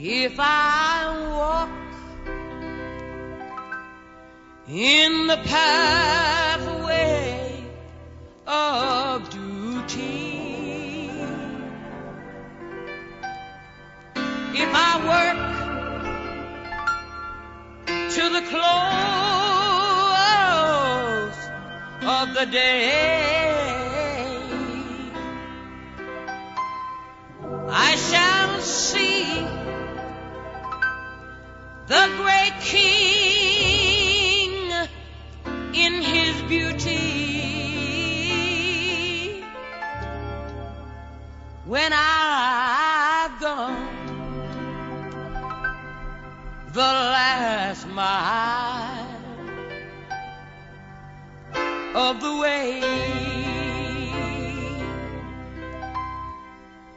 If I walk in the pathway of duty, if I work to the close of the day, I shall see the great King in his beauty. When I've gone the last mile of the way,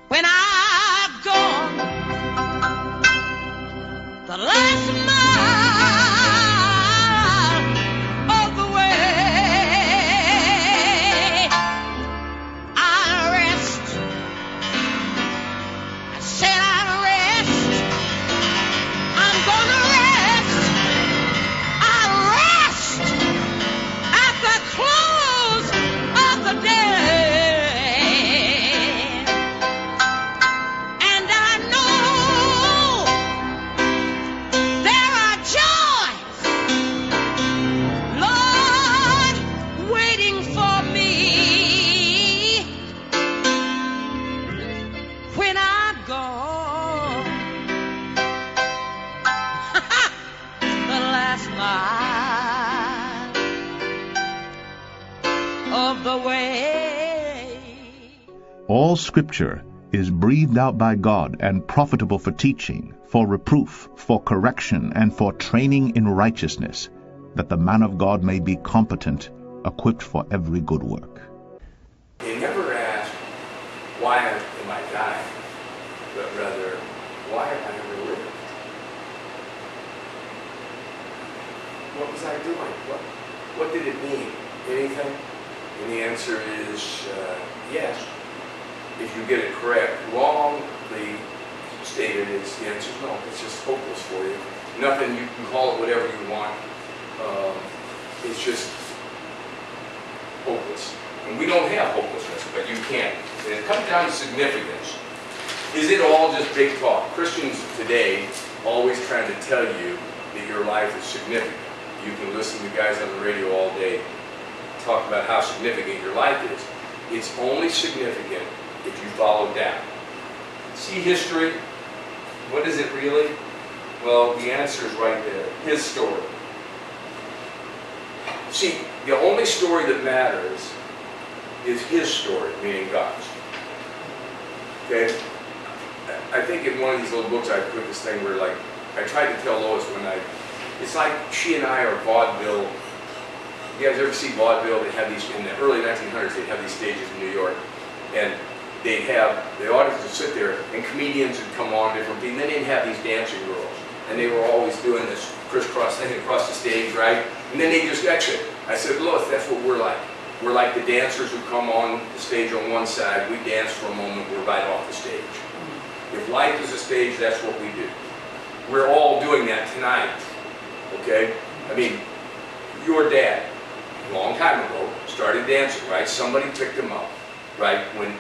when I've gone the last mile of the way, I'll rest. I said I'll rest. I'm gonna rest. I'll rest at the close of the day. And I know there are joys, Lord, waiting for me when I'm gone the last mile of the way. All Scripture is breathed out by God and profitable for teaching, for reproof, for correction, and for training in righteousness, that the man of God may be competent, equipped for every good work. You never ask, why am I dying? But rather, why am I ever living? What was I doing? What did it mean? Anything? And the answer is yes. If you get it correct. Wrongly stated, the answer is no. It's just hopeless for you. Nothing, you can call it whatever you want. It's just hopeless. And we don't have hopelessness, but you can. And it comes down to significance. Is it all just big talk? Christians today always trying to tell you that your life is significant. You can listen to guys on the radio all day talk about how significant your life is. It's only significant if you follow down. See history? What is it really? Well, the answer is right there. His story. See, the only story that matters is his story, meaning God's. Okay? I think in one of these little books I put this thing where, like, I tried to tell Lois it's like she and I are vaudeville. You guys ever see vaudeville? They have these, in the early 1900s, they'd have these stages in New York, and they'd have, the audience would sit there, and comedians would come on, different people, and then they'd have these dancing girls, and they were always doing this crisscross thing across the stage, right? And then they just exit. I said, Lois, that's what we're like. We're like the dancers who come on the stage on one side, we dance for a moment, we're right off the stage. If life is a stage, that's what we do. We're all doing that tonight, okay? I mean, your dad, a long time ago, started dancing, right? Somebody picked him up, right? When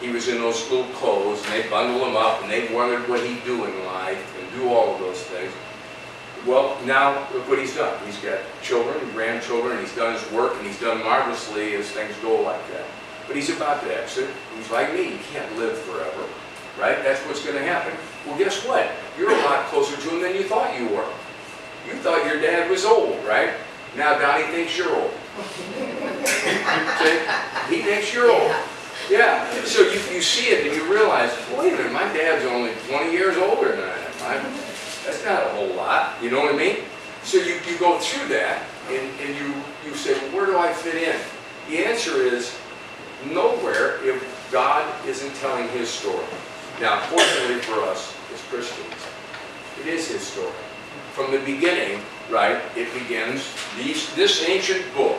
he was in those little clothes, and they bundled him up, and they wondered what he'd do in life, and do all of those things. Well, now, look what he's done. He's got children and grandchildren, and he's done his work, and he's done marvelously as things go like that. But he's about to exit. He's like me. He can't live forever, right? That's what's going to happen. Well, guess what? You're a lot closer to him than you thought you were. You thought your dad was old, right? Now Donnie thinks you're old. See? He thinks you're old. Yeah. So you see it and you realize, wait a minute, my dad's only 20 years older than I am. That's not a whole lot. You know what I mean? So you go through that and you say, well, where do I fit in? The answer is nowhere if God isn't telling his story. Now, fortunately for us as Christians, it is his story. From the beginning, right, it begins, this ancient book,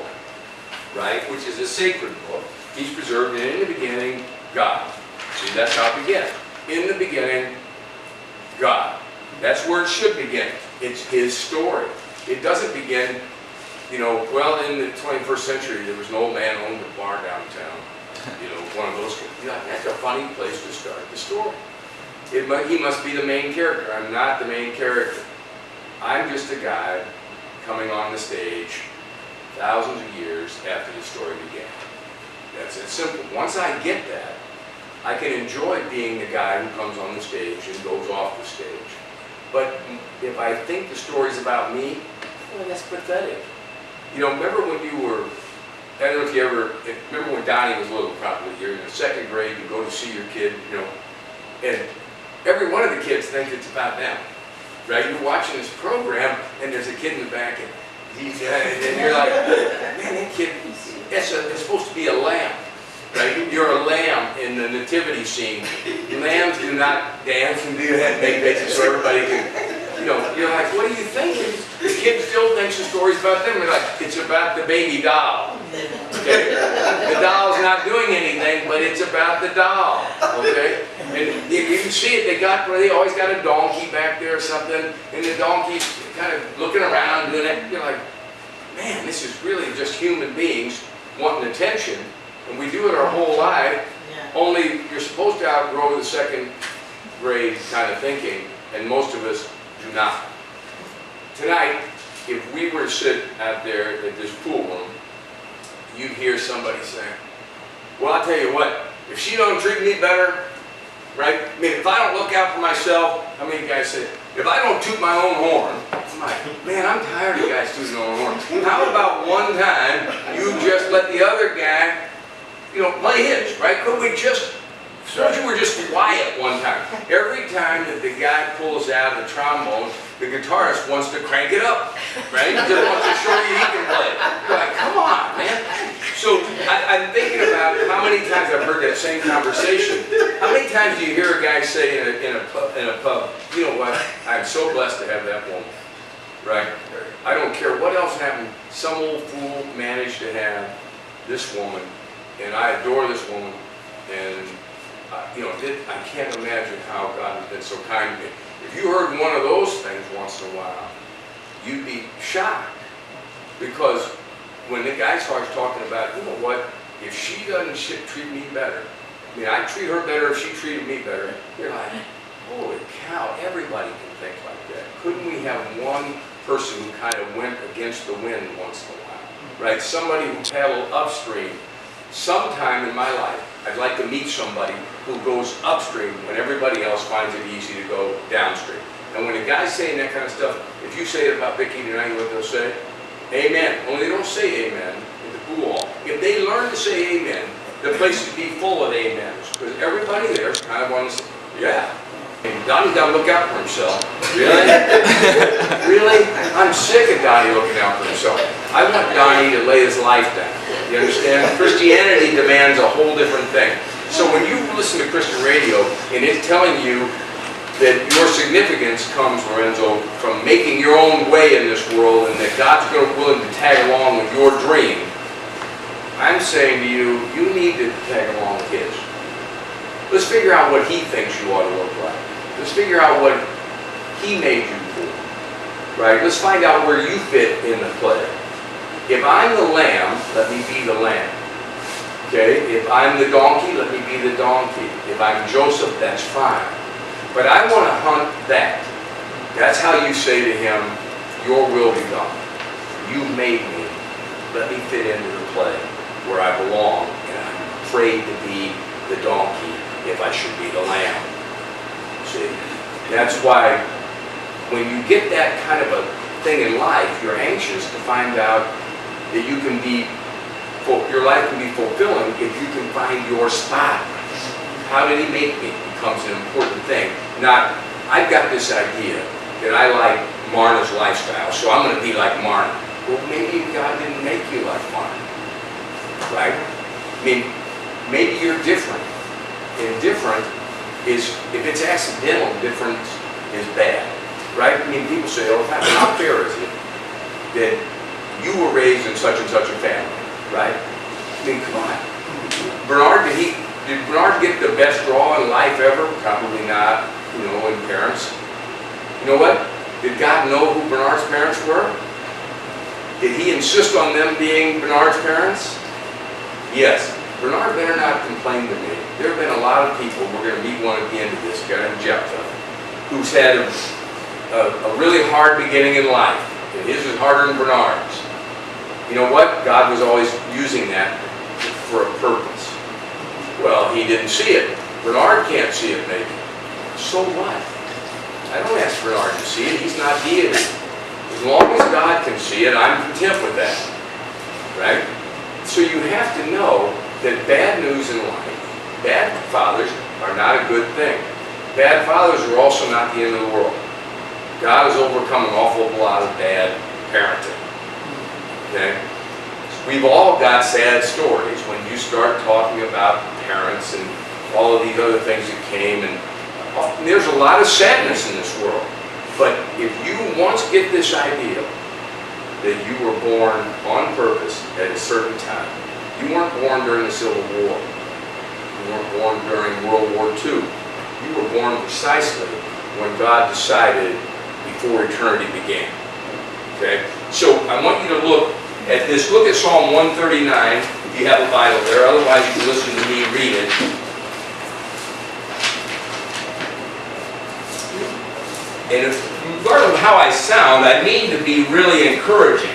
right, which is a sacred book, he's preserved, and in the beginning, God. See, that's how it began. In the beginning, God. That's where it should begin. It's his story. It doesn't begin, well, in the 21st century, there was an old man owned a bar downtown. One of those. That's a funny place to start the story. He must be the main character. I'm not the main character. I'm just a guy coming on the stage thousands of years after the story began. That's it, simple. Once I get that, I can enjoy being the guy who comes on the stage and goes off the stage. But if I think the story's about me, well, that's pathetic. Remember when you were, I don't know if you ever, remember when Donnie was little, probably, you're in the 2nd grade, you go to see your kid, and every one of the kids thinks it's about them, right? You're watching this program, and there's a kid in the back, and you're like, man, that kid, it's supposed to be a lamb, right? You're a lamb in the nativity scene. Lambs do not dance and do that, make faces so everybody can, you're like, what are you thinking? The kid still thinks the story's about them. They're like, it's about the baby doll. Okay? The doll's not doing anything, but it's about the doll. Okay? And you can see it, they always got a donkey back there or something, and the donkey's kind of looking around doing it. You're like, man, this is really just human beings wanting attention, and we do it our whole life, only you're supposed to outgrow the 2nd grade kind of thinking, and most of us do not. Tonight, if we were to sit out there at this pool room, you'd hear somebody saying, well, I'll tell you what, if she don't treat me better, right? I mean, if I don't look out for myself, how many guys say, if I don't toot my own horn, I'm like, man, I'm tired of guys tooting their own horn. How about one time you just let the other guy, play his, right? Could we just, suppose you were just quiet one time. Every time that the guy pulls out the trombone, the guitarist wants to crank it up, right? He just wants to show you he can play. You're like, come on, man. So I'm thinking about how many times I've heard that same conversation. How many times do you hear a guy say in a pub, you know what, I'm so blessed to have that woman, right? I don't care what else happened, some old fool managed to have this woman, and I adore this woman, and I can't imagine how God has been so kind to me. If you heard one of those things once in a while, you'd be shocked. Because when the guy starts talking about, you know what, if she doesn't treat me better, I mean, I'd treat her better if she treated me better, you're like, holy cow, everybody can think like that. Couldn't we have one person who kind of went against the wind once in a while, right? Somebody who paddled upstream. Sometime in my life, I'd like to meet somebody who goes upstream when everybody else finds it easy to go downstream. And when a guy's saying that kind of stuff, if you say it about Vicky tonight, you know what they'll say? Amen. Only they don't say amen at the pool hall. If they learn to say amen, the place would be full of amens. Because everybody there kind of wants to say, yeah. And Donnie's got to look out for himself. Really? Really? I'm sick of Donnie looking out for himself. I want Donnie to lay his life down. You understand? Christianity demands a whole different thing. So when you listen to Christian radio and it's telling you that your significance comes, Lorenzo, from making your own way in this world and that God's willing to tag along with your dream, I'm saying to you, you need to tag along with his. Let's figure out what he thinks you ought to look like. Let's figure out what he made you for, right? Let's find out where you fit in the play. If I'm the lamb, let me be the lamb. Okay? If I'm the donkey, let me be the donkey. If I'm Joseph, that's fine. But I want to hunt that. That's how you say to him, your will be done. You made me. Let me fit into the play where I belong, and I'm afraid to be the donkey if I should be the lamb. See? That's why when you get that kind of a thing in life, you're anxious to find out that you can be, your life can be fulfilling if you can find your spot. How did he make me becomes an important thing. Not, I've got this idea that I like Marna's lifestyle, so I'm going to be like Marna. Well, maybe God didn't make you like Marna, right? I mean, maybe you're different. And different is, if it's accidental, different is bad, right? I mean, people say all the time, how fair is it that you were raised in such and such a family, right? I mean, come on. Bernard, did Bernard get the best draw in life ever? Probably not, in parents. You know what? Did God know who Bernard's parents were? Did he insist on them being Bernard's parents? Yes. Bernard better not complain to me. There have been a lot of people, we're going to meet one at the end of this, a guy named Jephthah, who's had a really hard beginning in life. And his is harder than Bernard's. You know what? God was always using that for a purpose. Well, he didn't see it. Bernard can't see it, maybe. So what? I don't ask Bernard to see it. He's not deity. As long as God can see it, I'm content with that. Right? So you have to know that bad news in life, bad fathers, are not a good thing. Bad fathers are also not the end of the world. God has overcome an awful lot of bad parenting. Okay? We've all got sad stories when you start talking about parents and all of these other things that came, and there's a lot of sadness in this world. But if you once get this idea that you were born on purpose at a certain time, you weren't born during the Civil War, you weren't born during World War II, you were born precisely when God decided before eternity began. Okay? So I want you to look at this. Look at Psalm 139 if you have a Bible there. Otherwise you can listen to me read it. And regardless of how I sound, I mean to be really encouraging.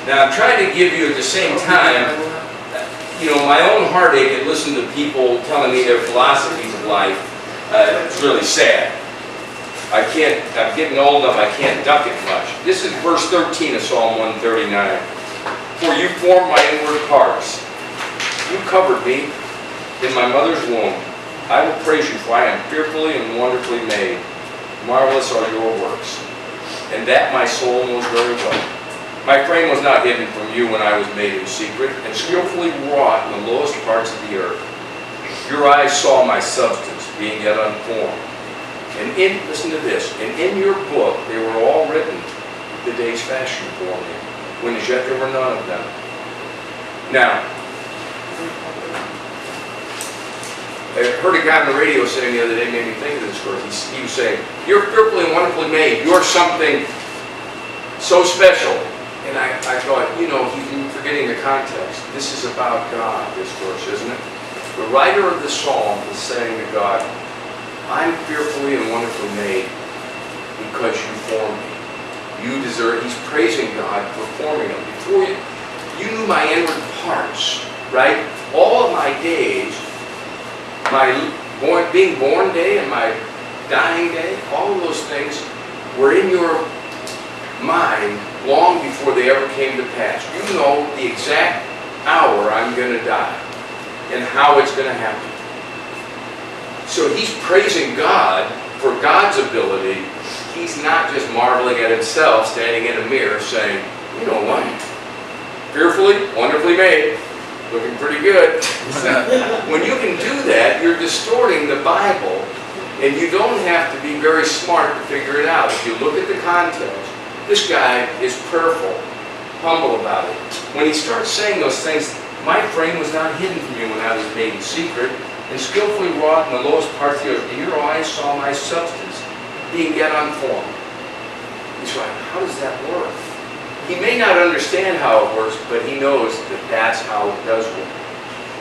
Now I'm trying to give you at the same time, you know, my own heartache and listen to people telling me their philosophies of life. It's really sad. I'm getting old enough, I can't duck it much. This is verse 13 of Psalm 139. For you formed my inward parts. You covered me in my mother's womb. I will praise you, for I am fearfully and wonderfully made. Marvelous are your works. And that my soul knows very well. My frame was not hidden from you when I was made in secret, and skillfully wrought in the lowest parts of the earth. Your eyes saw my substance, being yet unformed. And listen to this, and in your book they were all written, the days fashioned for me, when as yet there were none of them. Now, I heard a guy on the radio saying the other day, made me think of this verse. He was saying, you're fearfully and wonderfully made. You're something so special. And I thought, you know, he's forgetting the context. This is about God, this verse, isn't it? The writer of the psalm is saying to God, I'm fearfully and wonderfully made because you formed me. You deserve, he's praising God for forming him. Before you knew my inward parts, right? All of my days, my being born day and my dying day, all of those things were in your mind long before they ever came to pass. You know the exact hour I'm going to die and how it's going to happen. So he's praising God for God's ability. He's not just marveling at himself, standing in a mirror saying, you know what? Fearfully, wonderfully made. Looking pretty good. When you can do that, you're distorting the Bible, and you don't have to be very smart to figure it out. If you look at the context, this guy is prayerful, humble about it. When he starts saying those things, my frame was not hidden from you when I was made in secret, and skillfully wrought in the lowest parts of the earth. And your eyes saw my substance, being yet unformed. He's like, how does that work? He may not understand how it works, but he knows that that's how it does work.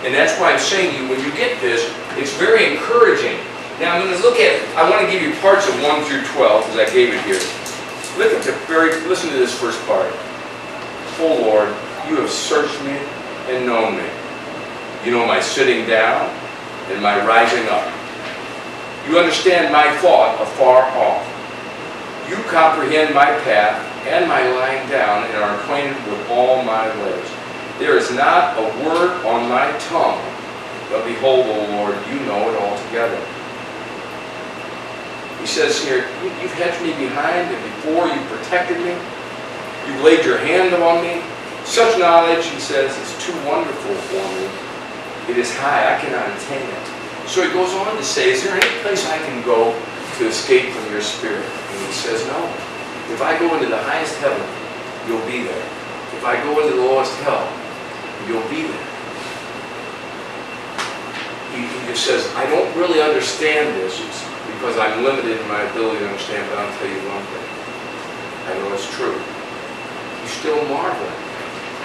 And that's why I'm saying to you, when you get this, it's very encouraging. Now I'm going to look at, I want to give you parts of 1 through 12, because I gave it here. Listen to this first part. Oh Lord, you have searched me and known me. You know my sitting down and my rising up. You understand my thought afar off. You comprehend my path and my lying down and are acquainted with all my ways. There is not a word on my tongue, but behold, O Lord, you know it altogether. He says here, you've hedged me behind and before, you protected me. You've laid your hand on me. Such knowledge, he says, is too wonderful for me. It is high, I cannot attain it. So he goes on to say, is there any place I can go to escape from your spirit? And he says, no. If I go into the highest heaven, you'll be there. If I go into the lowest hell, you'll be there. he just says, I don't really understand this. It's because I'm limited in my ability to understand, but I'll tell you one thing. I know it's true. You still marvel.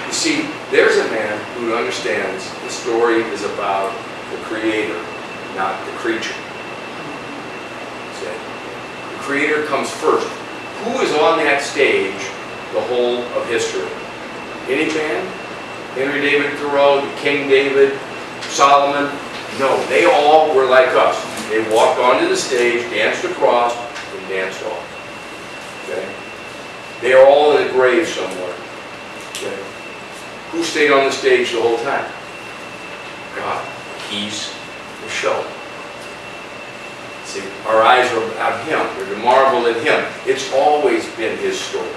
You see, there's a man who understands the story is about the Creator, not the creature. See? The Creator comes first. Who is on that stage the whole of history? Any man? Henry David Thoreau, King David, Solomon? No, they all were like us. They walked onto the stage, danced across, and danced off. Okay? They are all in a grave somewhere. Okay? Who stayed on the stage the whole time? God. He's the show. See, our eyes are about Him. We're to marvel at Him. It's always been His story.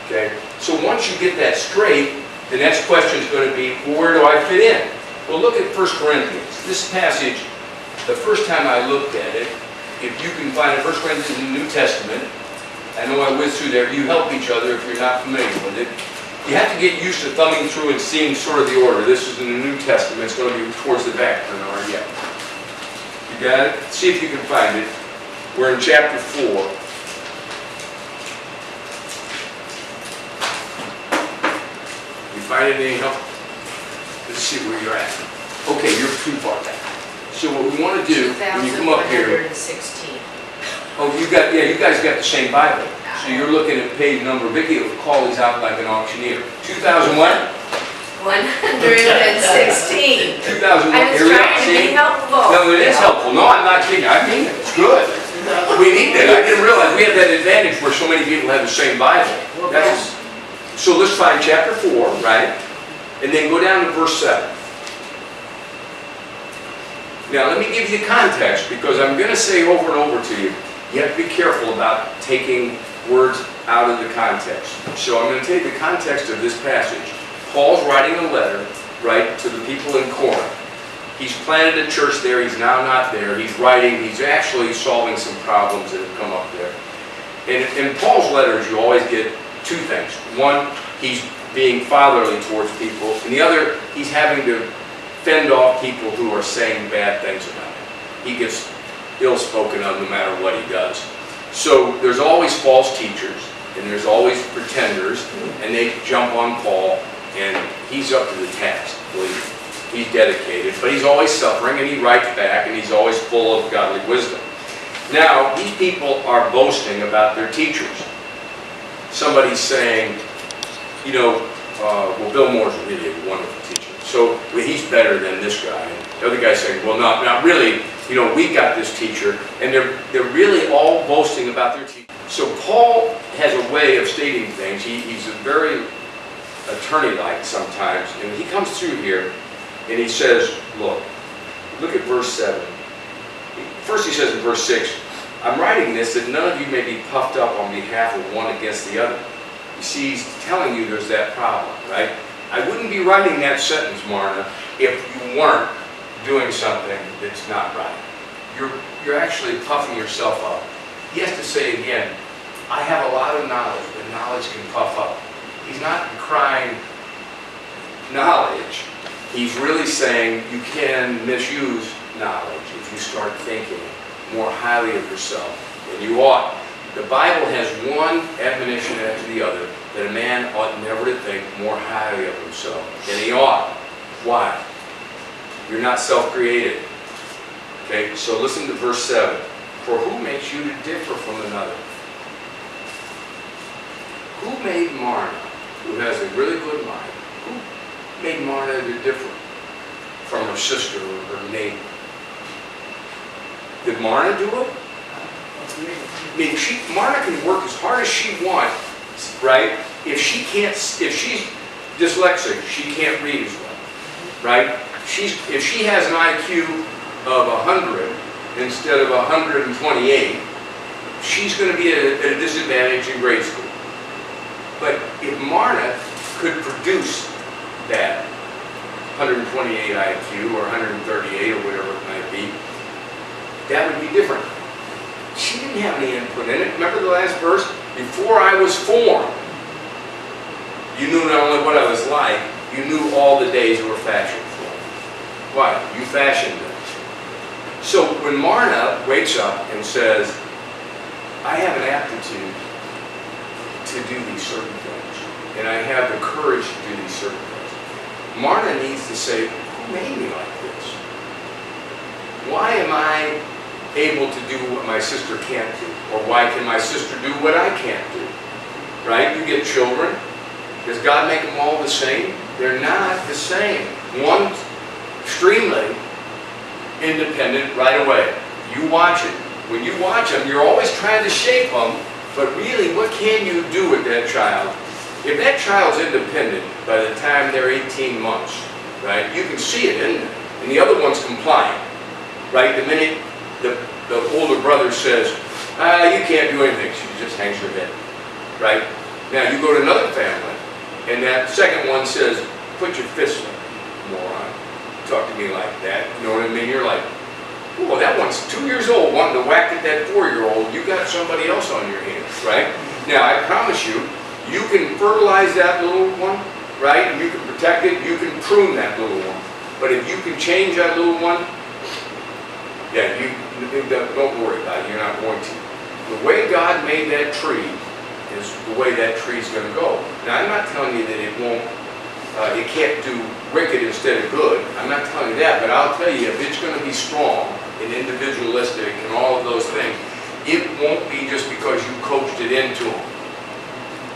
Okay? So once you get that straight, the next question is going to be, well, where do I fit in? Well, look at 1 Corinthians. This passage, the first time I looked at it, if you can find it, 1 Corinthians in the New Testament, I know I whizzed through there, you help each other if you're not familiar with it. You have to get used to thumbing through and seeing sort of the order. This is in the New Testament. It's going to be towards the back, Bernard. Yeah. You got it? See if you can find it. We're in chapter 4. Find it any help? Let's see where you're at. Okay, you're too far back. So what we want to do when you come up here. 2116. Oh, you guys got the same Bible. So you're looking at page number. Vicki will call these out like an auctioneer. 2000 what? 116. 2001. I was trying to be helpful. No, it is helpful. No, I'm not kidding. I mean it. It's good. We need that. I didn't realize we have that advantage where so many people have the same Bible. That's. So let's find chapter 4, right? And then go down to verse 7. Now let me give you the context because I'm going to say over and over to you, you have to be careful about taking words out of the context. So I'm going to take the context of this passage. Paul's writing a letter, right, to the people in Corinth. He's planted a church there, he's now not there. He's writing, he's actually solving some problems that have come up there. And in Paul's letters you always get two things. One, he's being fatherly towards people, and the other, he's having to fend off people who are saying bad things about him. He gets ill-spoken of no matter what he does. So there's always false teachers, and there's always pretenders, and they jump on Paul, and he's up to the task, believe me. He's dedicated, but he's always suffering, and he writes back, and he's always full of godly wisdom. Now, these people are boasting about their teachers. Somebody's saying, you know, well, Bill Moore's really a wonderful teacher, so well, he's better than this guy. And the other guy's saying, well, not really, you know, we got this teacher, and they're really all boasting about their teacher. So Paul has a way of stating things. He's a very attorney-like sometimes, and he comes through here, and he says, look at verse 7. First he says in verse 6, I'm writing this that none of you may be puffed up on behalf of one against the other. You see, he's telling you there's that problem, right? I wouldn't be writing that sentence, Marna, if you weren't doing something that's not right. You're actually puffing yourself up. He has to say again, I have a lot of knowledge, but knowledge can puff up. He's not crying knowledge. He's really saying you can misuse knowledge if you start thinking more highly of yourself than you ought. The Bible has one admonition after the other that a man ought never to think more highly of himself than he ought. Why? You're not self-created. Okay, so listen to verse 7. For who makes you to differ from another? Who made Marna, who has a really good mind, who made Marna to differ from her sister or her neighbor? Did Marna do it? I mean, Marna can work as hard as she wants, right? If she's dyslexic, she can't read as well, right? If she has an IQ of 100 instead of 128, she's going to be at a disadvantage in grade school. But if Marna could produce that 128 IQ or 138 or whatever it might be, that would be different. She didn't have any input in it. Remember the last verse? Before I was formed, you knew not only what I was like, you knew all the days were fashioned for me. Why? You fashioned them. So when Marna wakes up and says, I have an aptitude to do these certain things, and I have the courage to do these certain things, Marna needs to say, who made me like this? Why am I able to do what my sister can't do? Or why can my sister do what I can't do? Right? You get children. Does God make them all the same? They're not the same. One's extremely independent right away. You watch it. When you watch them, you're always trying to shape them, but really, what can you do with that child? If that child's independent by the time they're 18 months, right, you can see it in them. And the other one's compliant, right? The minute the older brother says, you can't do anything, she just hangs her head, right? Now, you go to another family, and that second one says, put your fist up, moron. Talk to me like that, you know what I mean? You're like, oh, that one's 2 years old wanting to whack at that 4-year-old. You got somebody else on your hands, right? Now, I promise you, you can fertilize that little one, right? And you can protect it, you can prune that little one. But if you can change that little one, yeah, don't worry about it, you're not going to. The way God made that tree is the way that tree's going to go. Now, I'm not telling you that it can't do wicked instead of good. I'm not telling you that, but I'll tell you, if it's going to be strong and individualistic and all of those things, it won't be just because you coached it into them,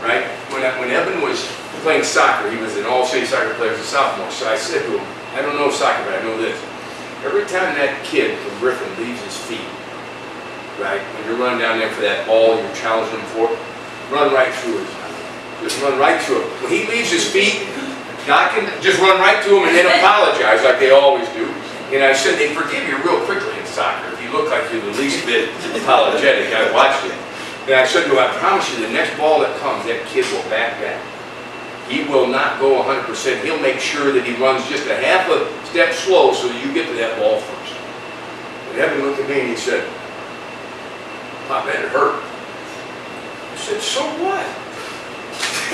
right? When Evan was playing soccer, he was an all-state soccer player as a sophomore, so I said to him, I don't know soccer, but I know this. Every time that kid from Griffin leaves his feet, right, when you're running down there for that ball you're challenging him for, run right through it. Just run right through it. When he leaves his feet, I can just run right to him and then apologize like they always do. And I said, they forgive you real quickly in soccer. If you look like you're the least bit apologetic, I watched it. And I said to him, I promise you, the next ball that comes, that kid will back down. He will not go 100%. He'll make sure that he runs just a half a step slow so that you get to that ball first. And Evan looked at me and he said, Pop, man, it hurt. I said, so what?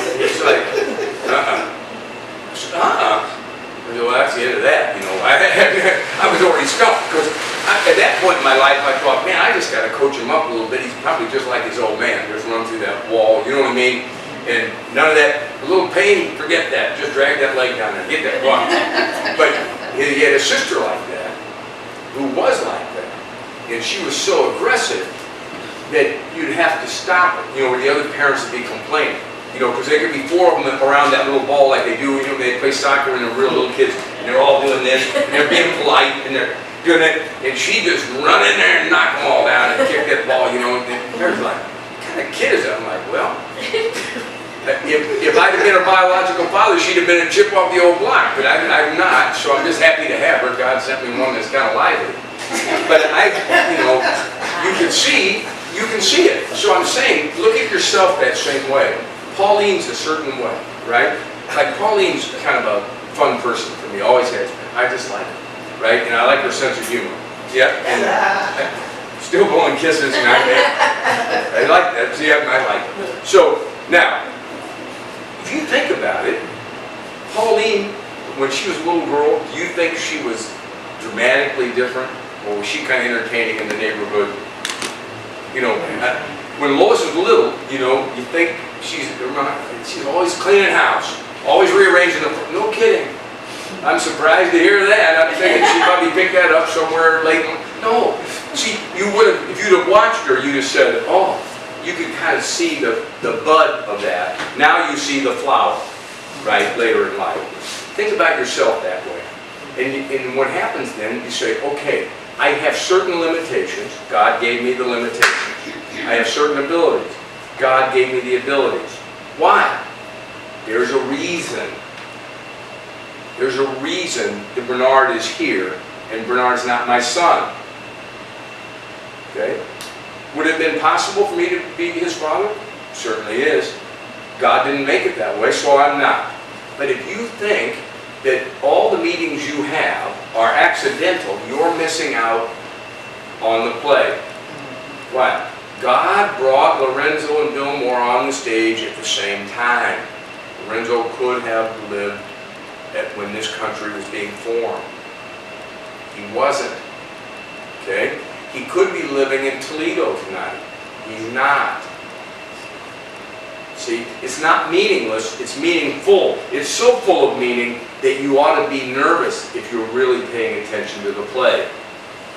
And he's like, I said, I said, well, that's the end of that, you know. I was already stumped because at that point in my life I thought, man, I just got to coach him up a little bit. He's probably just like his old man, just run through that wall, you know what I mean? And none of that, a little pain, forget that. Just drag that leg down there, get that block. But he had a sister like that, who was like that. And she was so aggressive that you'd have to stop it, you know, where the other parents would be complaining. You know, because there could be 4 of them around that little ball like they do, you know, they play soccer and they're real little kids, and they're all doing this, and they're being polite, and they're doing it, and she just run in there and knock them all down and kick that ball, you know, and they're like, what kind of kid is that? I'm like, well, if I'd have been a biological father, she'd have been a chip off the old block, but I'm not, so I'm just happy to have her. God sent me one that's kind of lively. But you know, you can see it. So I'm saying, look at yourself that same way. Pauline's a certain way, right? Like Pauline's kind of a fun person for me, always has been. I just like her, right? And I like her sense of humor. Yeah, and still blowing kisses, and I like that. See, I like it. So now, if you think about it, Pauline, when she was a little girl, do you think she was dramatically different? Or was she kind of entertaining in the neighborhood? You know, when Lois was little, you know, you think she's always cleaning house, always rearranging the, no kidding. I'm surprised to hear that. I'm thinking she probably picked that up somewhere late. No, see, you would have, if you'd have watched her, you'd have said, oh, you could kind of see the bud of that. Now you see the flower, right, later in life. Think about yourself that way. And what happens then, you say, okay, I have certain limitations. God gave me the limitations. I have certain abilities. God gave me the abilities. Why? There's a reason. There's a reason that Bernard is here and Bernard's not my son. Okay? Would it have been possible for me to be his father? Certainly is. God didn't make it that way, so I'm not. But if you think that all the meetings you have are accidental, you're missing out on the play. Why? God brought Lorenzo and Bill Moore on the stage at the same time. Lorenzo could have lived when this country was being formed. He wasn't. Okay? He could be living in Toledo tonight. He's not. See, it's not meaningless, it's meaningful. It's so full of meaning that you ought to be nervous if you're really paying attention to the play.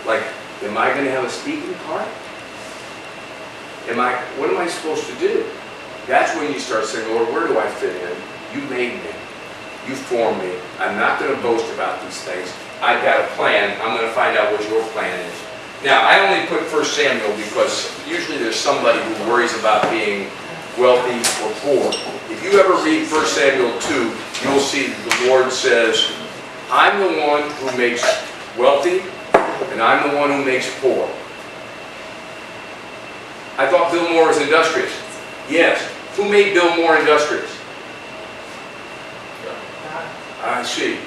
Like, am I going to have a speaking part? What am I supposed to do? That's when you start saying, Lord, where do I fit in? You made me. You formed me. I'm not going to boast about these things. I've got a plan. I'm going to find out what your plan is. Now, I only put 1 Samuel because usually there's somebody who worries about being wealthy or poor. If you ever read 1 Samuel 2, you'll see the Lord says, I'm the one who makes wealthy, and I'm the one who makes poor. I thought Bill Moore was industrious. Yes. Who made Bill Moore industrious? I see.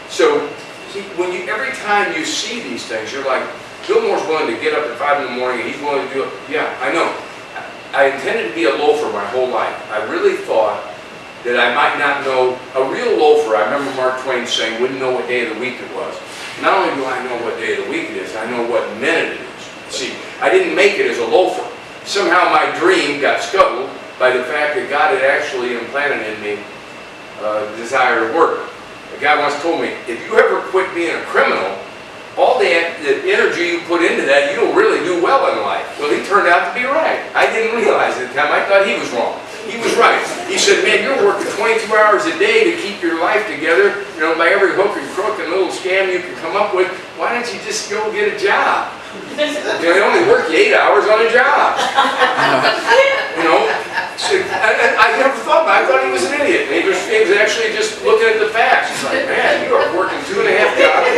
So, every time you see these things, you're like, Bill Moore's willing to get up at 5 in the morning and he's willing to do it. Yeah, I know. I intended to be a loafer my whole life. I really thought that I might not know, a real loafer, I remember Mark Twain saying, wouldn't know what day of the week it was. Not only do I know what day of the week it is, I know what minute it is. See, I didn't make it as a loafer. Somehow my dream got scuttled by the fact that God had actually implanted in me the desire to work. A guy once told me, if you ever quit being a criminal, all the energy you put into that, you don't really do well in life. Well, he turned out to be right. I didn't realize it at the time. I thought he was wrong. He was right. He said, man, you're working 22 hours a day to keep your life together, by every hook and crook and little scam you can come up with. Why don't you just go get a job? They only work you 8 hours on a job. So I never thought about it. I thought he was an idiot. He was actually just looking at the facts. He's like, man, you are working 2.5 jobs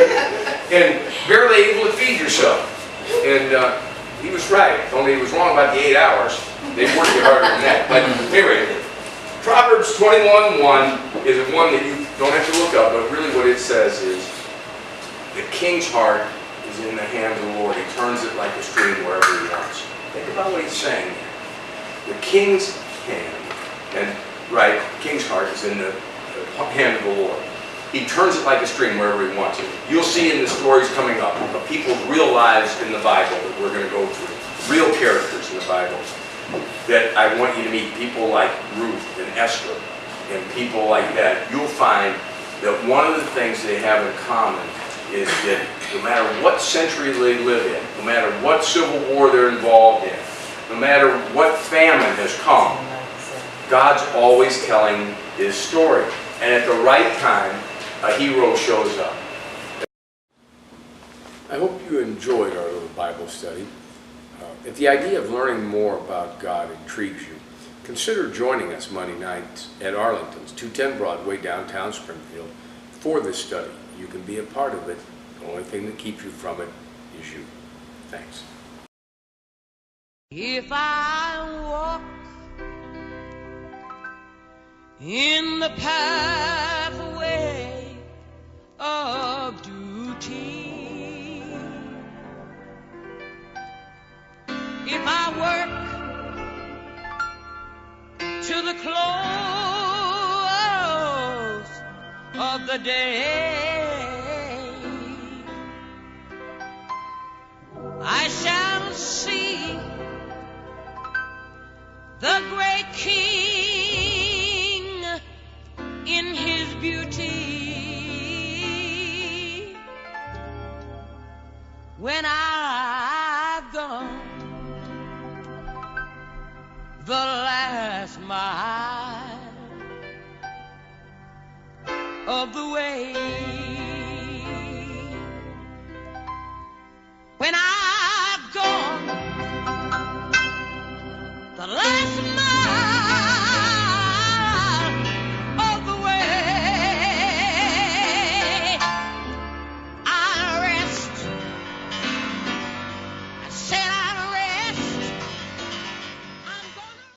and barely able to feed yourself. And he was right, only he was wrong about the 8 hours. They work you harder than that. But anyway, Proverbs 21:1 is one that you don't have to look up, but really what it says is, the king's heart is in the hands of the Lord. He turns it like a stream wherever he wants. Think about what he's saying here. The king's hand, and right, the king's heart is in the hand of the Lord. He turns it like a stream wherever he wants it. You'll see in the stories coming up of people's real lives in the Bible that we're going to go through. Real characters in the Bible. That I want you to meet people like Ruth and Esther and people like that. You'll find that one of the things they have in common is that no matter what century they live in, no matter what civil war they're involved in, no matter what famine has come, God's always telling his story. And at the right time, a hero shows up. I hope you enjoyed our little Bible study. If the idea of learning more about God intrigues you, consider joining us Monday nights at Arlington's 210 Broadway, downtown Springfield, for this study. You can be a part of it. The only thing that keeps you from it is you. Thanks. If I walk in the pathway of duty, if I work to the close of the day, I shall see the great King in his beauty. When I've gone the last mile of the way, when I've gone the last